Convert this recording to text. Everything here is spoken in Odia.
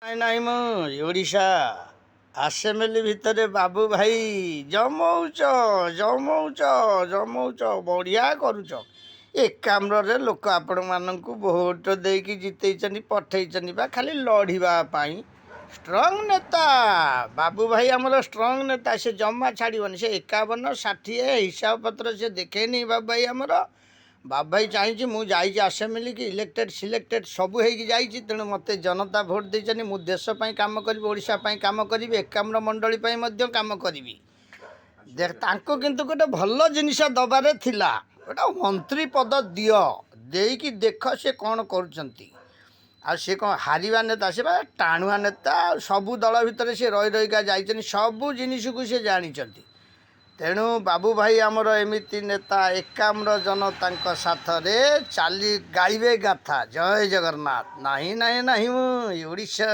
ନାଇଁ ନାଇଁ ମୁଁ ଓଡ଼ିଶା ଆସେମ୍ବଲି ଭିତରେ ବାବୁ ଭାଇ ଜମଉଛ ଜମଉଛ ଜମଉଛ ବଢ଼ିଆ କରୁଛ। ଏକାମ୍ରରେ ଲୋକ ଆପଣମାନଙ୍କୁ ଭୋଟ ଦେଇକି ଜିତେଇଛନ୍ତି, ପଠେଇଛନ୍ତି ବା ଖାଲି ଲଢ଼ିବା ପାଇଁ। ଷ୍ଟ୍ରଙ୍ଗ ନେତା ବାବୁ ଭାଇ ଆମର ଷ୍ଟ୍ରଙ୍ଗ ନେତା, ସେ ଜମା ଛାଡ଼ିବନି। ସେ 51-60 ହିସାବ ପତ୍ର ସେ ଦେଖେନି ବାବୁ ଭାଇ ଆମର। ବାବୁ ଭାଇ ଚାହିଁଛି, ମୁଁ ଯାଇଛି ଆସେମ୍ବଲି କି ଇଲେକ୍ଟେଡ଼ ସିଲେକ୍ଟେଡ଼ ସବୁ ହେଇକି ଯାଇଛି, ତେଣୁ ମୋତେ ଜନତା ଭୋଟ ଦେଇଛନ୍ତି। ମୁଁ ଦେଶ ପାଇଁ କାମ କରିବି, ଓଡ଼ିଶା ପାଇଁ କାମ କରିବି, ଏକାମ୍ର ମଣ୍ଡଳୀ ପାଇଁ ମଧ୍ୟ କାମ କରିବି। ତାଙ୍କୁ କିନ୍ତୁ ଗୋଟେ ଭଲ ଜିନିଷ ଦେବାରେ ଥିଲା, ଗୋଟେ ମନ୍ତ୍ରୀ ପଦ ଦିଅ, ଦେଇକି ଦେଖ ସେ କ'ଣ କରୁଛନ୍ତି। ଆଉ ସେ କ'ଣ ହାରିବା ନେତା, ସେ ବା ଟାଣୁଆ ନେତା। ଆଉ ସବୁ ଦଳ ଭିତରେ ସେ ରହି ରହିକା ଯାଇଛନ୍ତି, ସବୁ ଜିନିଷକୁ ସେ ଜାଣିଛନ୍ତି। ତେଣୁ ବାବୁ ଭାଇ ଆମର ଏମିତି ନେତା, ଏକାମ୍ର ଜନତାଙ୍କ ସାଥରେ ଚାଲି ଗାଇବେ ଗାଥା। ଜୟ ଜଗନ୍ନାଥ। ନାହିଁ ନାହିଁ ନାହିଁ ମୁଁ ଓଡ଼ିଶା।